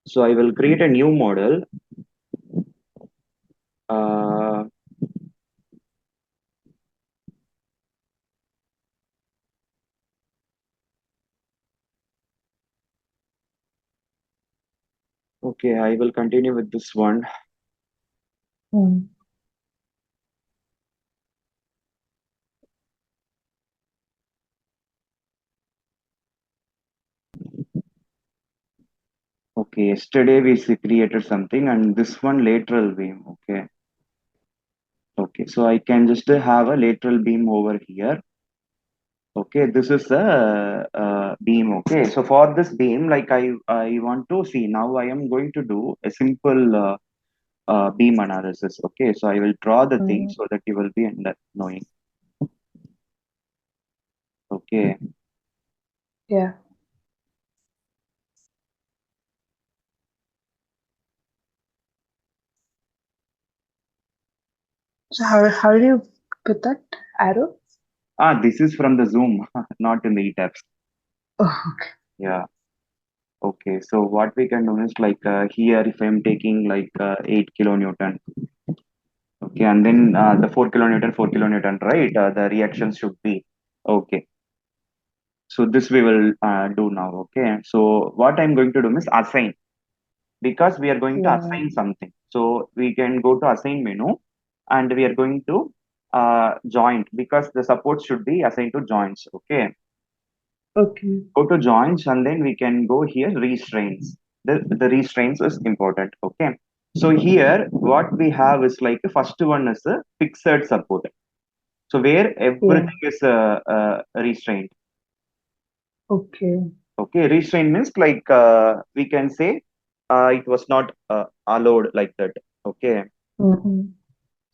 So I will create a new model. Uh, okay, I will continue with this one. Mm. Okay, yesterday we created something and this one lateral beam. Okay. Okay, so I can just have a lateral beam over here. Okay, this is a, beam. Okay, so for this beam, like I want to see now, I am going to do a simple beam analysis. Okay, so I will draw the thing Mm. so that you will be knowing. Okay, Yeah. So how do you put that arrow? this is from the Zoom, not in the ETABS. Oh, okay. Yeah. Okay, so what we can do is like here, if I'm taking like 8 kilonewton. Okay, and then the 4 kilonewton, 4 kilonewton, right? The reaction should be okay. So this we will do now. Okay, so what I'm going to do is assign, because we are going to Yeah. assign something. So we can go to assign menu and we are going to joint, because the support should be assigned to joints. Okay, Okay. go to joints and then we can go here restraints. The restraints is important. Okay, so here what we have is like the first one is a fixed support. So where Yeah. everything is restrained. Okay. Okay, restraint means like we can say it was not allowed like that. Okay, Mm-hmm.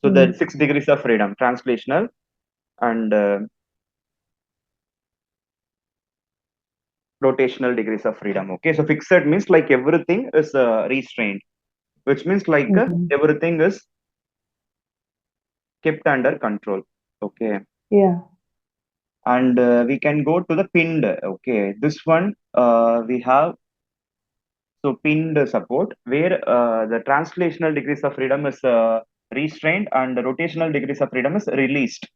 so the Mm. 6 degrees of freedom, translational and rotational degrees of freedom. Okay, so fixed means like everything is restrained, which means like Mm-hmm. everything is kept under control. Okay, Yeah. and we can go to the pinned. Okay, this one we have. So pinned support, where the translational degrees of freedom is restrained and the rotational degrees of freedom is released,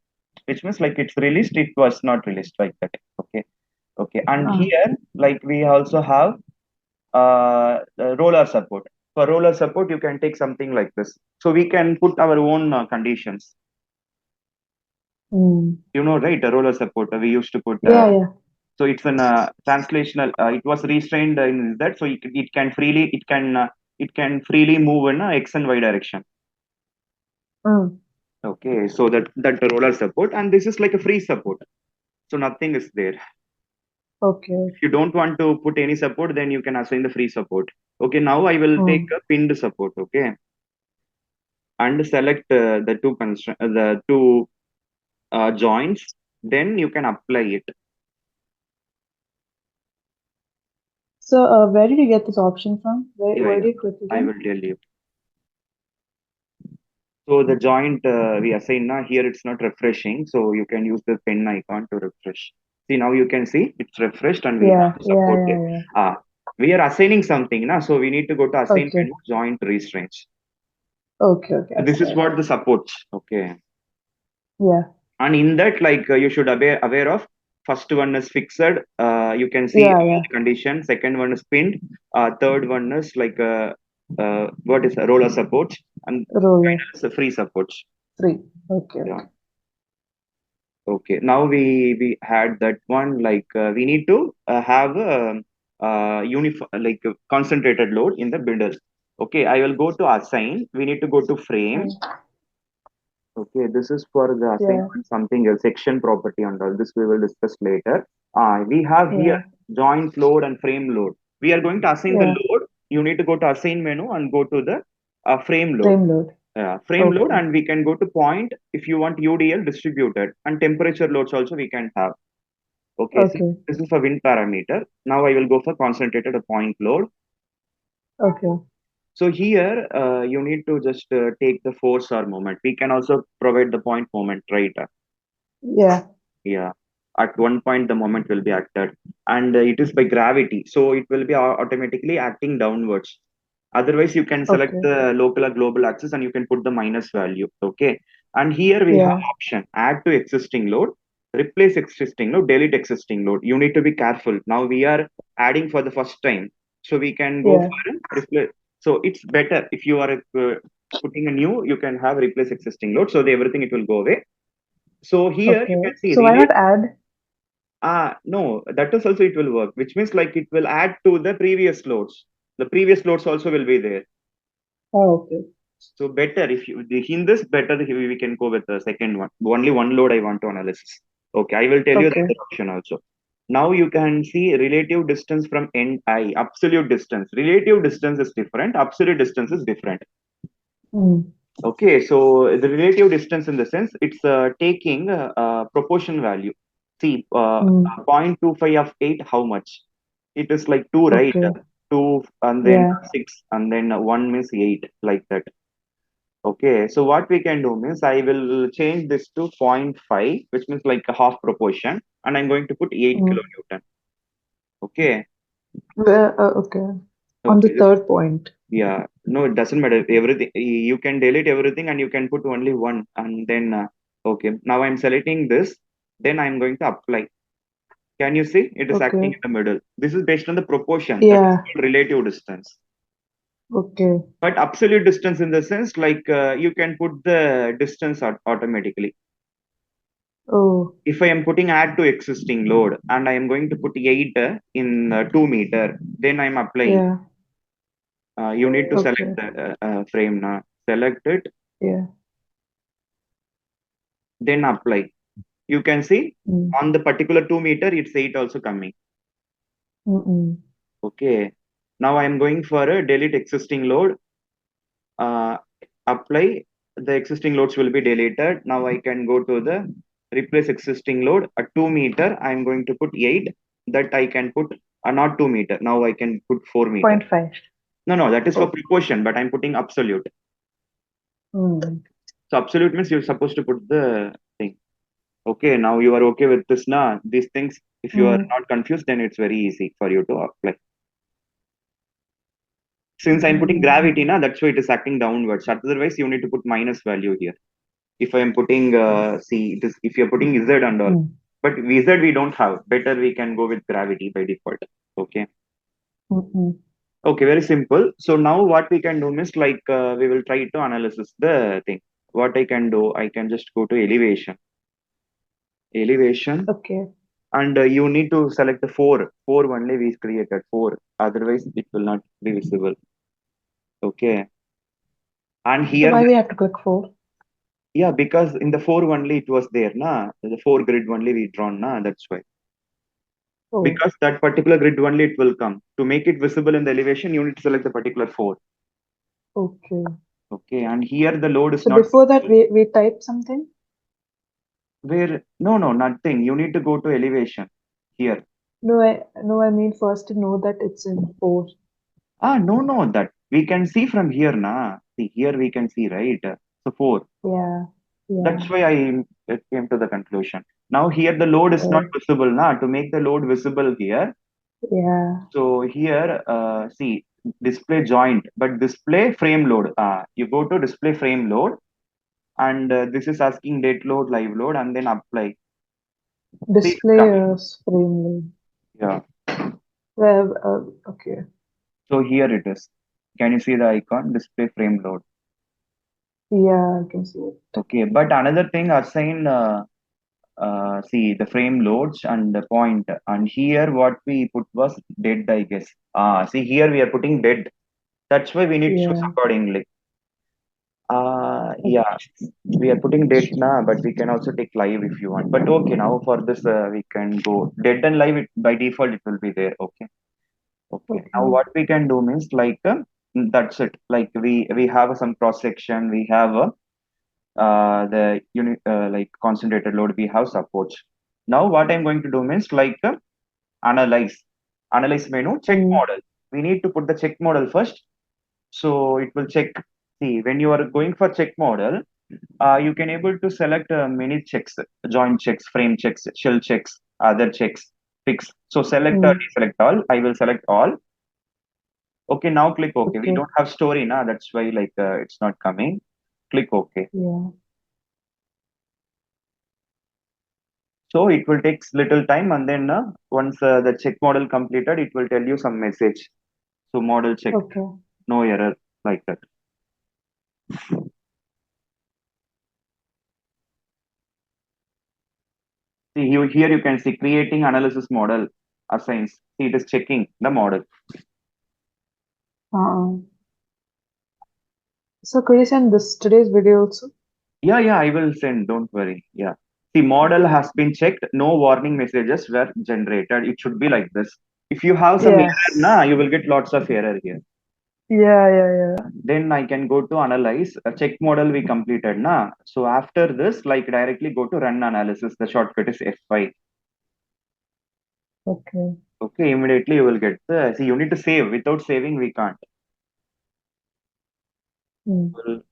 which means like it's released, it was not released like that. Okay, okay. And Ah. here, like we also have the roller support. For roller support, you can take something like this. So we can put our own conditions. Mm. You know, right? A roller support we used to put. Yeah. Yeah. So it's an translational. It was restrained in that, so it can freely move in x and y direction. Mm. Okay, so that the roller support, and this is like a free support, so nothing is there. Okay. If you don't want to put any support, then you can assign the free support. Okay, now I will take Mm. a pinned support. Okay, and select the two joints. Then you can apply it. So, where did you get this option from? Yeah, Where yeah. do you click I again? will tell you. So the joint we assign now here, it's not refreshing. So you can use the pen icon to refresh. See, now you can see it's refreshed and we have Yeah. the Yeah. support there. Yeah. Yeah. We are assigning something now. So we need to go to assign Okay. menu, joint restraints. Okay. Okay. I This see. is I see. what the supports. Okay. Yeah. And in that, like you should aware of, first one is fixed. You can see Yeah. all Yeah. the condition. Second one is pinned. Third one is like what is a roller support, and Roller. final is a free support. 3. Okay. Yeah. Okay. Okay. Now we had that one. Like we need to have a uniform, like a concentrated load in the bundle. Okay. I will go to assign. We need to go to frame. Mm. Okay. This is for the Yeah. assignment something else, section property and all. This we will discuss later. We have here Yeah. joint load and frame load. We are going to assign the Yeah. load. You need to go to assign menu and go to the frame load. Frame load. Frame load, Okay. and we can go to point if you want UDL distributed, and temperature loads also we can have. Okay, so Okay. this is for wind parameter. Now I will go for concentrated point load. Okay. So here you need to just take the force or moment. We can also provide the point moment, right? Yeah. Yeah, at one point the moment will be acted, and it is by gravity, so it will be automatically acting downwards. Otherwise, you can select Okay. the local or global access and you can put the minus value. Okay. And here we have Yeah. option add to existing load, replace existing load, delete existing load. You need to be careful. Now we are adding for the first time. So we can go Yeah. for a replace. So it's better if you are putting a new, you can have replace existing load. So everything it will go away. So here you Okay. can see So why relate. not add? No, that is also it will work, which means like it will add to the previous loads. The previous loads also will be there. Oh, okay. So better if you in this better we can go with the second one. Only one load I want to analysis. Okay, I will tell you the Okay. other option also. Now you can see relative distance from end I, absolute distance. Relative distance is different, absolute distance is different. Mm. Okay, so the relative distance in the sense it's taking proportion value. See, Mm. 0.25 of 8, how much? It is like 2, right? Okay. 2 and then Yeah. 6 and then 1 means 8, like that. Okay, so what we can do means I will change this to 0.5, which means like a half proportion, and I'm going to put 8 Mm. kilonewton. Okay, Okay. On the okay, third point. yeah, no, it doesn't matter. Everything you can delete everything and you can put only one, and then okay, now I'm selecting this, then I'm going to apply. Can you see it is acting Okay. in the middle? This is based on the proportion that is Yeah. called relative distance. Okay. But absolute distance in the sense like you can put the distance automatically. Oh, If I am putting add to existing load and I am going to put 8 in 2 meter, then I'm applying. yeah. You need to select Okay. the frame now. Select it, Yeah. then apply. You can see Mm. on the particular 2 meter, it's 8 also coming. Mm-mm. Okay. Now I'm going for a delete existing load. Uh, Apply. The existing loads will be deleted. Now I can go to the replace existing load. A 2 meter, I'm going to put 8. That I can put not 2 meter. Now I can put 4 meter. 0.5. No, no, that is for Okay. proportion, but I'm putting absolute. Mm. So absolute means you're supposed to put the thing. Okay, now you are okay with this now. These things, if you are Mm. not confused, then it's very easy for you to apply. Since I'm putting gravity Mm. now, that's why it is acting downwards. Otherwise, you need to put minus value here. If I am putting see, it is if you're putting Z and all. Mm. But VZ we don't have. Better we can go with gravity by default. Okay. Mm-mm. Okay, very simple. So now what we can do is like we will try to analysis the thing. What I can do, I can just go to elevation, Okay. and you need to select the four only we created four. Otherwise, it will not be visible. Okay. And So here, why we have to click 4? yeah, because in the four only it was there, na. The four grid only we drawn, na. That's why. Oh, Because that particular grid only it will come. To make it visible in the elevation, you need to select the particular four. okay. Okay, and here the load is So not before that, visible. we type something? Where no, no, nothing. You need to go to elevation here. No, I mean first to know that it's in 4. No, no, that we can see from here, na. See, here we can see, right? So four. Yeah. That's Yeah. why I came to the conclusion. Now here the load is not Oh, visible, na. To make the load visible here, yeah. so here, see, display joint, but display frame load. You go to display frame load, and this is asking date load, live load, and then apply. See, it's Display coming. frame name. Yeah. Well, okay. So here it is. Can you see the icon? Display frame load. Yeah, I can see it. Okay, but another thing, assign see the frame loads and the point. And here what we put was dead, I guess. See here we are putting dead. That's why we need to choose Yeah. accordingly. Okay. Yeah, we are putting dead now, but we can also take live if you want. But okay, now for this we can go dead and live. By default, it will be there. Okay. Okay. Now Okay. what we can do means like that's it. Like we have some cross section. We have the unit like concentrated load. We have supports. Now what I'm going to do means like analyze analyze menu check Mm. model. We need to put the check model first. So it will check. See, when you are going for check model, you can able to select many checks, joint checks, frame checks, shell checks, other checks, fix. So select or Mm. deselect all. I will select all. Okay, now click OK. We Okay. don't have story now. That's why like it's not coming. Click OK. Yeah. So it will take little time, and then once the check model completed, it will tell you some message. So model checked, Okay. no error, like that. See here you can see creating analysis model assigns. See, it is checking the model. Uh-uh. So could you send this today's video also? Yeah, I will send. Don't worry. Yeah. The model has been checked. No warning messages were generated. It should be like this. If you have some error, na, Yes. you will get lots of error here. Yeah. Then I can go to analyze. A check model we completed, na. So after this, like directly go to run analysis. The shortcut is F5. Okay. Okay, immediately you will get the. See, you need to save. Without saving, we can't. Mm. Full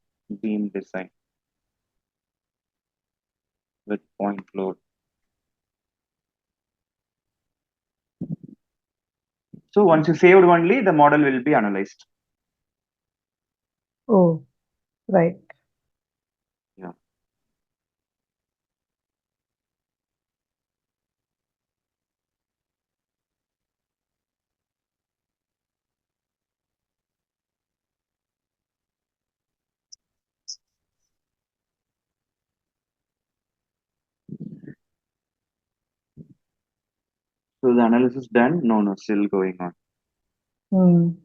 beam design with point load. So once you saved only, the model will be analyzed. Oh, right. Yeah. So the analysis done? No, still going on. Mm.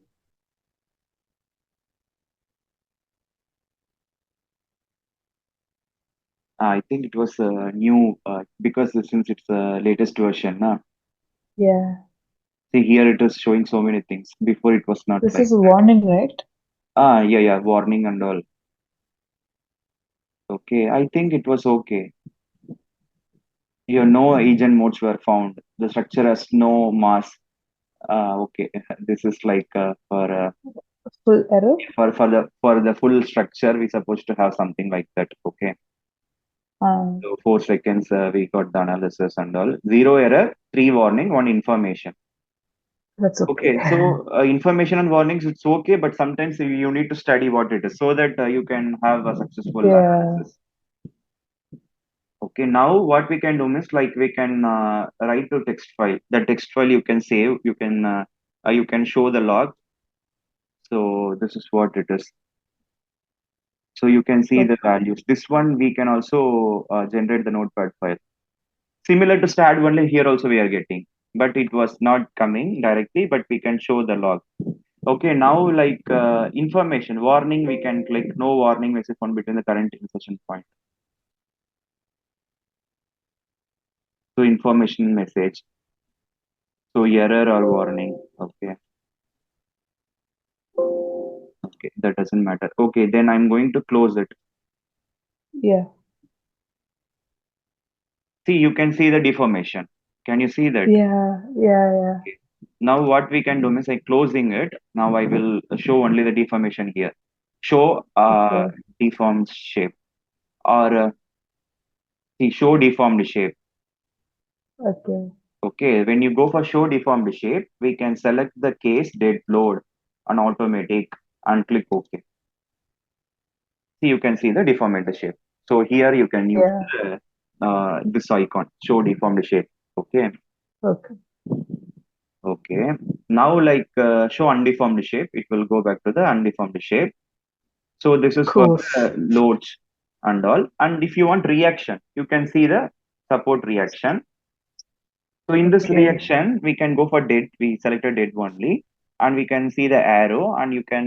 I think it was new because since it's the latest version. Yeah. See here it is showing so many things. Before it was not This like is a that. warning, right? Yeah, warning and all. Okay, I think it was okay. Here no agent modes were found. The structure has no mass. Okay, this is like Full error? for the full structure we supposed to have something like that. Okay. So 4 seconds we got the analysis and all. Zero error, three warning, one information. That's okay. Okay, so information and warnings, it's okay, but sometimes you need to study what it is so that you can have a successful Yeah. analysis. Okay, now what we can do is like we can write to text file. The text file you can save, you can show the log. So this is what it is. So you can see the Okay. values. This one we can also generate the notepad file. Similar to start only here also we are getting, but it was not coming directly, but we can show the log. Okay, now like information warning, we can click no warning message found between the current insertion point. So information message. So error or warning. Okay, that doesn't matter. Okay, then I'm going to close it. Yeah. See, you can see the deformation. Can you see that? Yeah. Now what we can do is like closing it. Now I will show only the deformation here. Show Okay. deformed shape or see show deformed shape. Okay. Okay, when you go for show deformed shape, we can select the case dead load on automatic and click OK. See, you can see the deformed shape. So here you can use Yeah. this icon, show deformed shape. Okay. Okay. Okay. Now like show undeformed shape, it will go back to the undeformed shape. So this is for Cool. loads and all. And if you want reaction, you can see the support reaction. So in this Okay. reaction, we can go for dead. We selected dead only, and we can see the arrow, and you can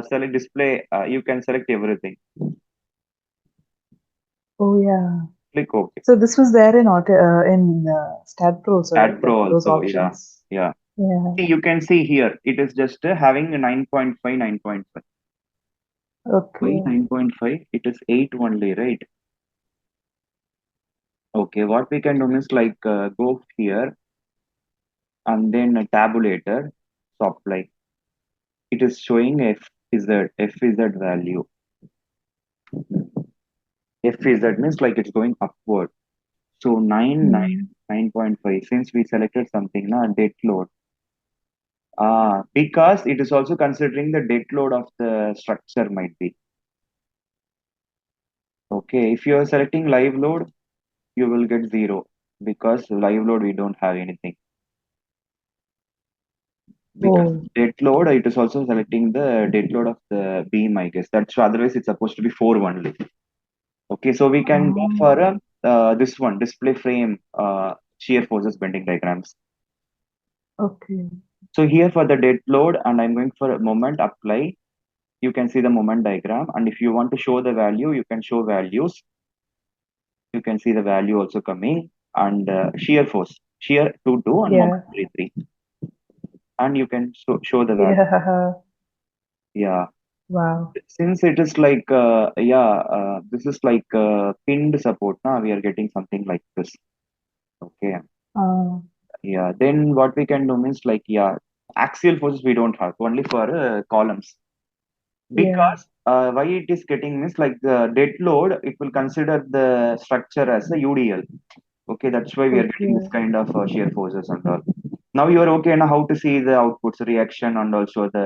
select display. You can select everything. Oh yeah. Click OK. So this was there in Stat Pro also, Stat right? Pro Those also, yeah, options. yeah. Yeah. See, you can see here, it is just having a 9.5, 9.5. Why Okay. 9.5? It is 8 only, right? Okay, what we can do is like go here and then a tabulator, so apply. It is showing F is that value. F is that means like it's going upward. So 9, 9, Hmm. 9.5. Since we selected something, na, dead load. Because it is also considering the dead load of the structure might be. Okay, if you are selecting live load, you will get 0 because live load we don't have anything. Because Oh, dead load, it is also selecting the dead load of the beam, I guess. That's otherwise it's supposed to be 4 only. Okay, so we can go ah, for this one, display frame shear forces bending diagrams. okay. So here for the dead load, and I'm going for a moment apply. You can see the moment diagram, and if you want to show the value, you can show values. You can see the value also coming, and shear force, shear 2 and moment Yeah, 3, and you can show the value. yeah. Yeah, Wow. since it is like this is like pinned support. Now we are getting something like this. Okay. Uh, Yeah, then what we can do means like, yeah, axial forces we don't have, only for columns. yeah. Because why it is getting means like the dead load, it will consider the structure as a UDL. Okay, that's why we are getting this Okay. kind of shear forces and all. Now you are okay now how to see the outputs, reaction, and also the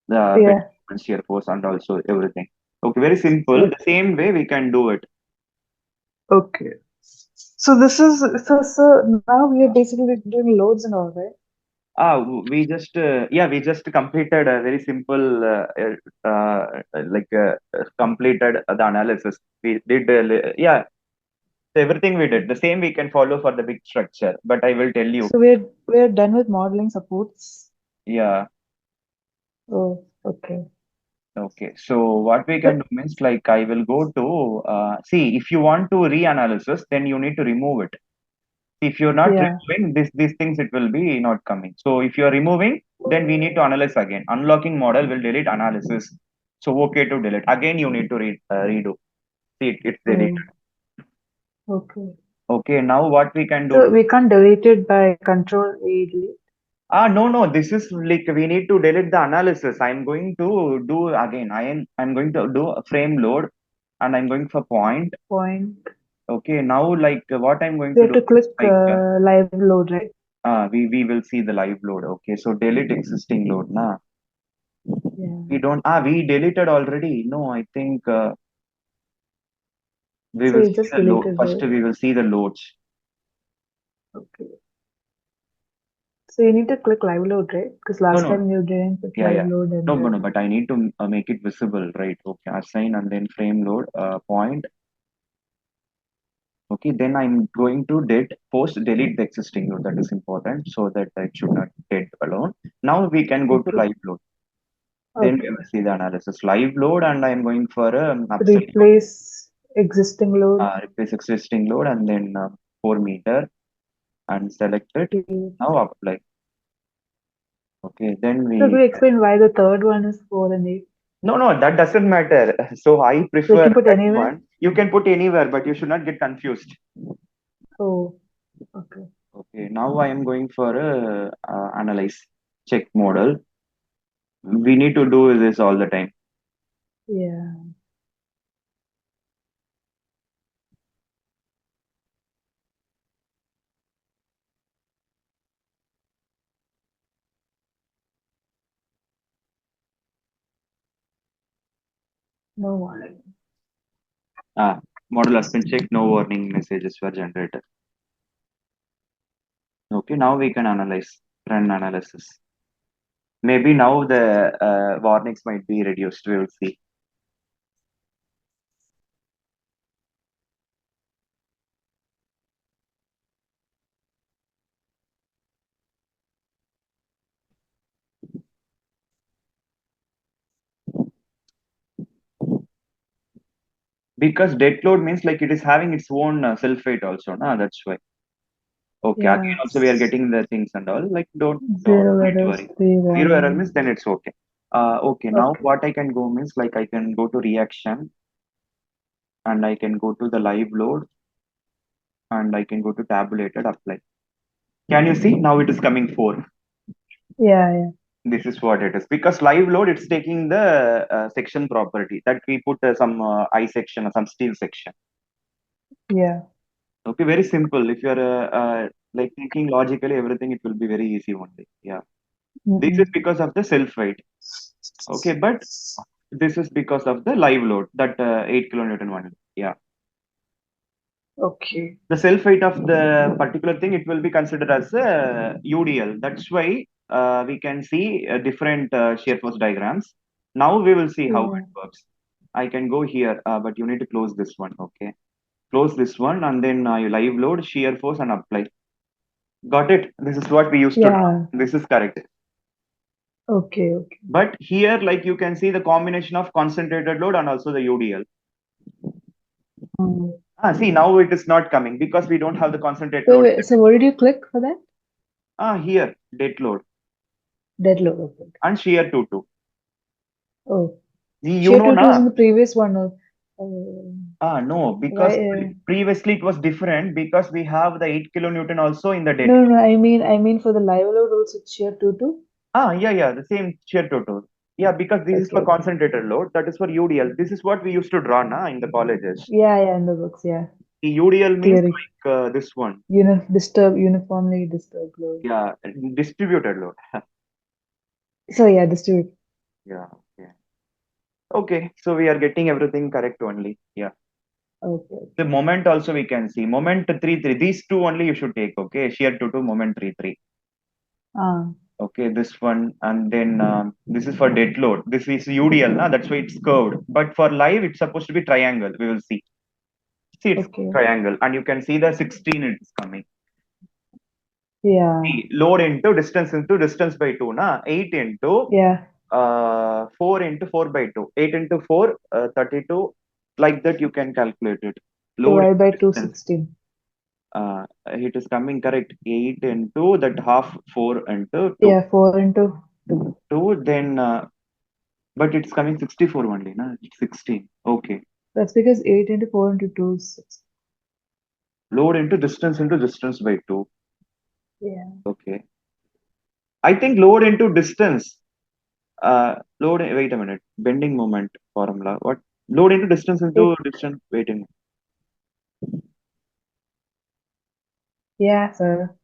bend Yeah. and shear force and also everything. Okay, very simple. So, The same way we can do it. okay. So this is so now we are basically doing loads and all, right? We just completed a very simple completed the analysis. We did everything we did. The same we can follow for the big structure, but I will tell you. So we're done with modeling supports. Yeah, Oh, okay. okay. So what we can So do means like I will go to see if you want to reanalysis, then you need to remove it. If you're not yeah. removing these things, it will be not coming. So if you're removing, then we need to analyze again. Unlocking model will delete analysis. So okay to delete again, you need to redo. See it's Oh, deleted. okay. Okay, now what we can do So is, we can't delete it by Control A delete. no, this is like we need to delete the analysis. I'm going to do again. I'm going to do a frame load, and I'm going for point. Point. Okay, now like what I'm going We to have do to is click like live load, right? we will see the live load. Okay, so delete existing load now. Yeah. We don't. We deleted already. No, I think we So will you see just the load. deleted First, it. we will see the loads. Okay. So you need to click live load, right? Because No, last no. time you didn't put Yeah, live yeah. load and No, no, no. then But I need to make it visible, right? Okay. Assign and then frame load point. Okay. Then I'm going to post delete the existing load. That is important so that it should not dead alone. Now we can go to okay. live load. Then we Okay. will see the analysis. Live load, and I'm going for absolute Replace existing load. replace existing load, and then 4 meter, and select it. Okay. Now apply. Okay, then So could we you explain why the third one is 4 and 8? no, that doesn't matter. So I They prefer can put that anywhere? one. You can put anywhere, but you should not get confused. Oh, okay. Okay, now I am going for a analyze check model. We need to do this all the time. Yeah. No one. Ah, Model has been checked. No warning messages were generated. Okay, now we can analyze run analysis. Maybe now the warnings might be reduced. We will see. Because dead load means like it is having its own self weight also. Nah, that's why. Okay, again Yeah. also we are getting the things and all. Like don't Zero need to errors, worry. three Zero error means warning. then it's okay. Okay, now Okay. what I can go means like I can go to reaction, and I can go to the live load, and I can go to tabulated apply. Can you see now it is coming 4? Yeah, yeah. This is what it is because live load it's taking the section property that we put some I section or some steel section. Yeah. Okay, very simple. If you're like thinking logically, everything it will be very easy one day. Yeah. This is because of the self weight. Okay, but this is because of the live load, that 8 kilonewton one. Yeah. Okay. The self weight of the particular thing, it will be considered as a UDL. That's why we can see different shear force diagrams. Now we will see how Yeah. it works. I can go here, but you need to close this one. Okay. Close this one, and then you live load, shear force, and apply. Got it? This is what we used to do. Yeah. This is correct. Okay. Okay. But here, like you can see the combination of concentrated load and also the UDL. Mm. See, now it is not coming because we don't have the concentrated Wait, load. wait. So what did you click for that? Here, dead load Dead load. Okay. and shear 2-2. Oh, You shear know, 2 is in na? the previous one. No, because Why? previously it was different because we have the 8 kilonewton also in the dead No, load. no. I mean for the live load also shear 2 2. Yeah, the same shear 2-2. Yeah, because this is Okay. for Okay. concentrated load, that is for UDL. This is what we used to draw na in the colleges. Yeah. Yeah. In the books. Yeah. The UDL means Theory. like this one. Uniformly disturbed load. Yeah, distributed load. So yeah, distribute. Yeah. Yeah. Okay, so we are getting everything correct only. Yeah. Okay. The moment also we can see. Moment 3-3. These two only you should take. Okay. Shear 2-2, moment 3-3. Ah. Okay, this one. And then this is for dead load. This is UDL, na? That's why it's curved. But for live, it's supposed to be triangle. We will see. See, it's Okay. triangle. And you can see the 16 is coming. Yeah. See, load into distance by 2, na? 8 into Yeah. 4 into 4 by 2. 8 into 4, 32. Like that, you can calculate it. Load Divided by distance. 216. It is coming correct. 8 into that half, 4 into 2. Yeah. 4 into 2. 2, then, but it's coming 64 only, na? It's 16. Okay. That's because 8 into 4 into 2 is 6. Load into distance by 2. Yeah. Okay. I think load into distance. Wait a minute. Bending moment formula. What? Load into distance It, into distance. Wait a minute. yeah, sir.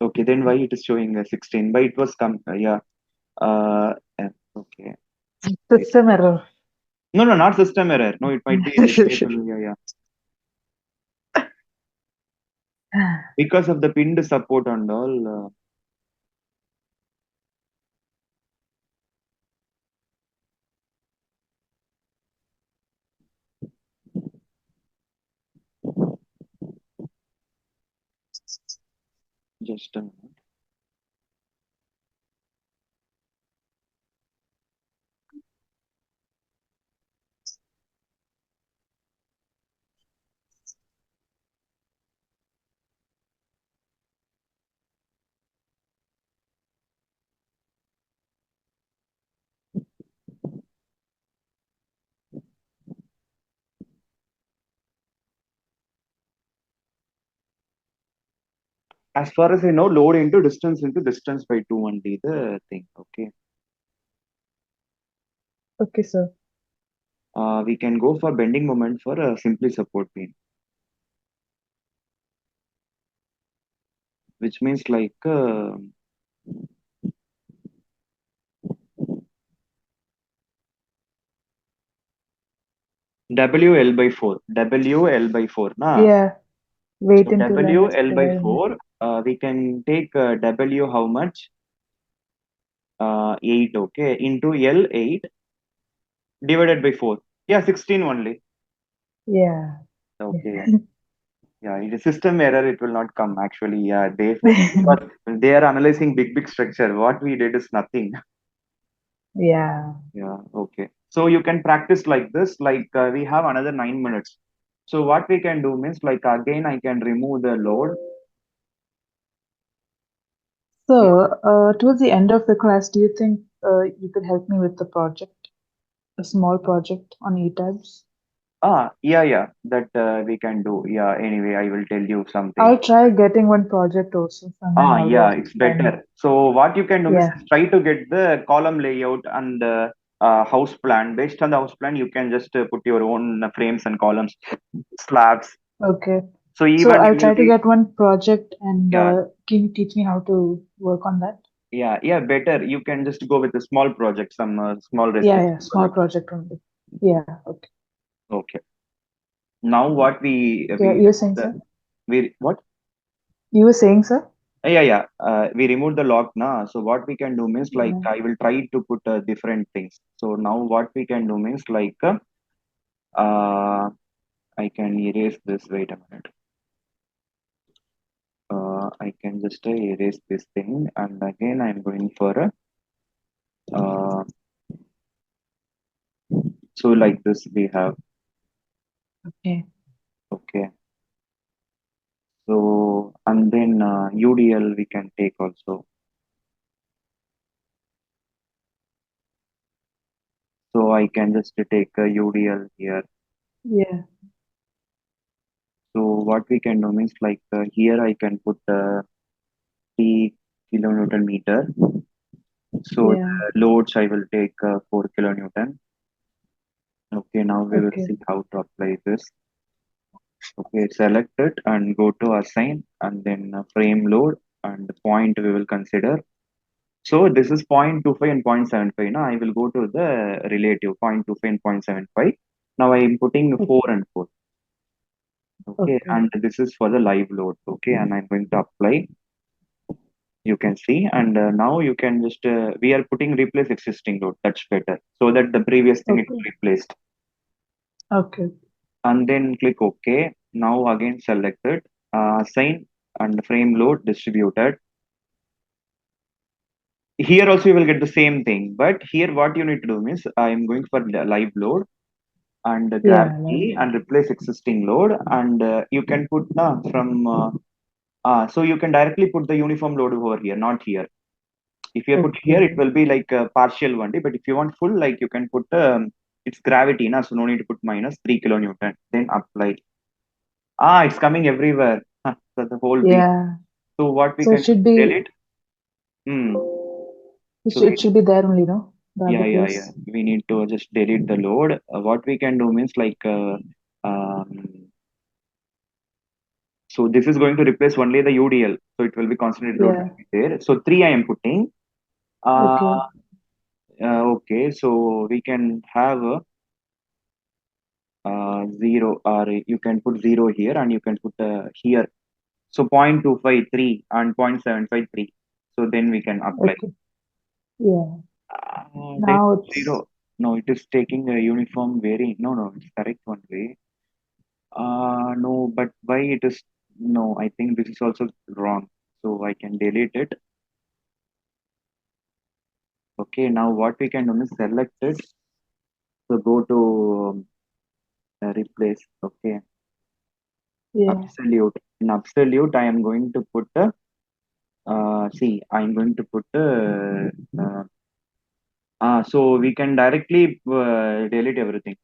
Okay, then why it is showing 16? But it was come, yeah. Okay. System error. No, no, not system error. No, it might be yeah. Because of the pinned support and all. Just a minute. As far as I know, load into distance by 2 only the thing. Okay. Okay, sir. We can go for bending moment for simply support beam, which means like WL by 4. WL by 4. Nah. Yeah. Wait So into length WL by divided by 4, we can take W how much? 8, okay, into L 8 divided by 4. Yeah, 16 only. yeah. Okay. Yeah, it is system error. It will not come actually. Yeah, because they are analyzing big structure. What we did is nothing. Yeah. Yeah. Okay. So you can practice like this. Like we have another 9 minutes. So what we can do means like again I can remove the load. So, towards the end of the class, do you think you could help me with the project, a small project on ETABS? Yeah. That we can do. Yeah. Anyway, I will tell you something. I'll try getting one project also from my Yeah, knowledge it's and better. So what you can do is yeah. try to get the column layout and the house plan. Based on the house plan, you can just put your own frames and columns, slabs. Okay. So So even I'll you will try to be, get one project and yeah, can you teach me how to work on that? Yeah, better. You can just go with a small project, some small Yeah, residential small project. project only. Yeah, okay. Okay. Now what Yeah, we you're saying, sir? we what? You were saying, sir? Yeah. We remove the lock now. So what we can do means like Yeah. I will try to put different things. So now what we can do means like I can erase this. Wait a minute. I can just erase this thing, and again I'm going for a so like this we have. Okay. Okay. So and then UDL we can take also. So I can just take a UDL here. Yeah. So what we can do means like here I can put 3 kilonewton meter. So Yeah. the loads I will take 4 kilonewton. Okay, now we will Okay. see how to apply this. Okay, select it and go to assign and then frame load and point we will consider. So this is 0.25 and 0.75. Now I will go to the relative 0.25 and 0.75. Now I am putting 4 and 4. Okay, Okay. and this is for the live load. Okay, and I'm going to apply. You can see, and now you can just we are putting replace existing load. That's better, so that the previous thing it Okay. replaced. Okay. And then click OK. Now again select it, assign and frame load distributed. Here also you will get the same thing, but here what you need to do is I am going for the live load and grab Yeah. key Live. and replace existing load, and you can put from so you can directly put the uniform load over here, not here. If you put here, it Okay. will be like a partial one day, but if you want full, like you can put it's gravity, na, so no need to put minus 3 kilonewton. Then apply. It's coming everywhere. So the whole beam. Yeah. So what we So it can should be delete? Hmm. So it should be there only, no? The other yeah. place. We need to just delete the load. What we can do means like so this is going to replace only the UDL. So it will be constant load Yeah. will be there. So three I am putting. Uh, Okay. okay, so we can have 0, or you can put 0 here and you can put here. So 0.253 and 0.753. So then we can apply. Okay. Yeah. Then Now it's 0. No, it is taking a uniform variant. No, it's correct one way. No, but why it is, no, I think this is also wrong. So I can delete it. Okay, now what we can do is select it. So go to replace. Okay, yeah. absolute. In absolute, I am going to put see, I'm going to put so we can directly delete everything.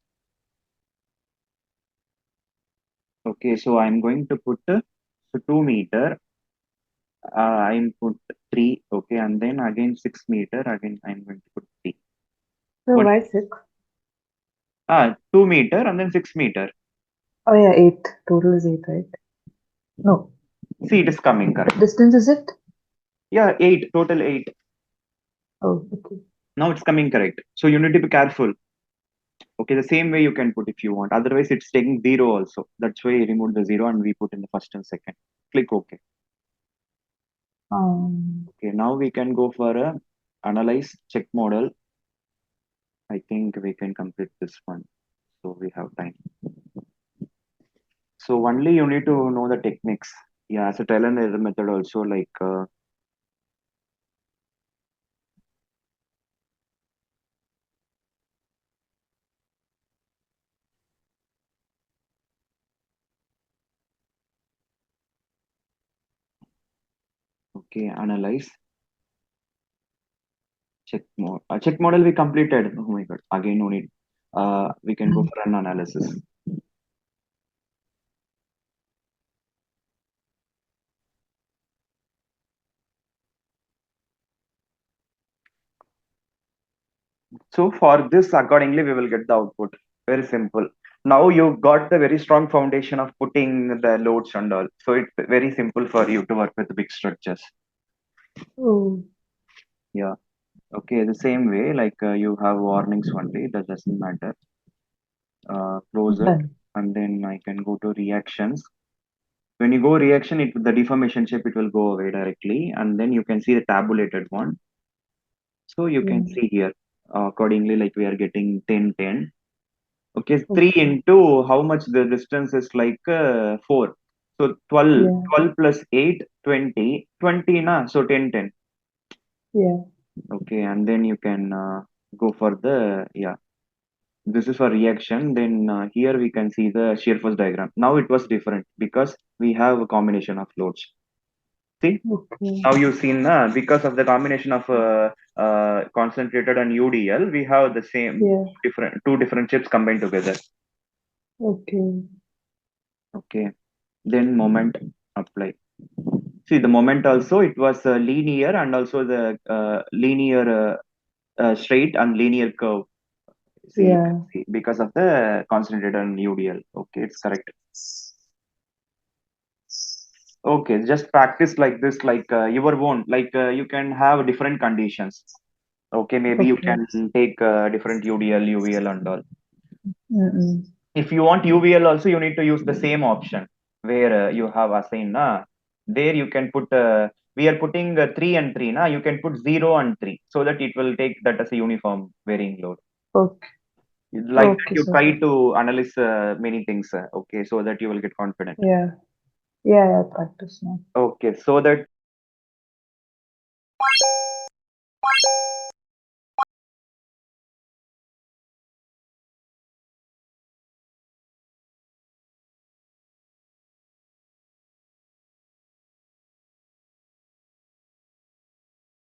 Okay, so I'm going to put so 2 meter. I'm put 3. Okay, and then again 6 meter. Again, I'm going to put 3. So What? why six? 2 meter and then 6 meter. Oh yeah, eight. Total is eight, right? No. See, it is coming What correct. distance is it? Yeah, 8, total 8. Oh, okay. Now it's coming correct. So you need to be careful. Okay, the same way you can put if you want. Otherwise, it's taking 0 also. That's why we remove the 0 and we put in the first and second. Click OK. Okay, now we can go for a analyze check model. I think we can complete this one. So we have time. So only you need to know the techniques. Yeah, so trial and error method also like okay, analyze check model we completed. Oh my god, again no need. We can go Mm. for an analysis. So for this, accordingly, we will get the output. Very simple. Now you got the very strong foundation of putting the loads and all. So it's very simple for you to work with big structures. Oh. Yeah. Okay, the same way, like you have warnings only, that doesn't matter. Close it, Done. and then I can go to reactions. When you go reaction, the deformation shape, it will go away directly, and then you can see the tabulated one. So you can Yeah. see here, accordingly, like we are getting 10, 10. Okay, 3 Okay. into how much the distance is, like 4. So 12, Yeah. 12 plus 8, 20, 20 na, so 10, 10. Yeah. Okay, and then you can go for the, yeah, this is for reaction. Then here we can see the shear force diagram. Now it was different because we have a combination of loads. See, Okay. now you've seen because of the combination of concentrated and UDL, we have the same Yeah. two different chips combined together. Okay. Okay, then moment apply. See the moment also, it was linear, and also the linear straight and linear curve. See, you can Yeah. see because of the concentrated and UDL. Okay, it's correct. Okay, just practice like this, like your own. Like you can have different conditions. Okay, maybe you Okay. can take different UDL, UVL, and all. Mm-mm. If you want UVL also, you need to use the same option where you have assigned. There you can put. We are putting 3 and 3. You can put 0 and 3 so that it will take that as a uniform varying load. Okay. Like that, Okay, you sir. try to analyze many things. Okay, so that you will get confident. Yeah. Yeah, yeah, practice now. Okay, so that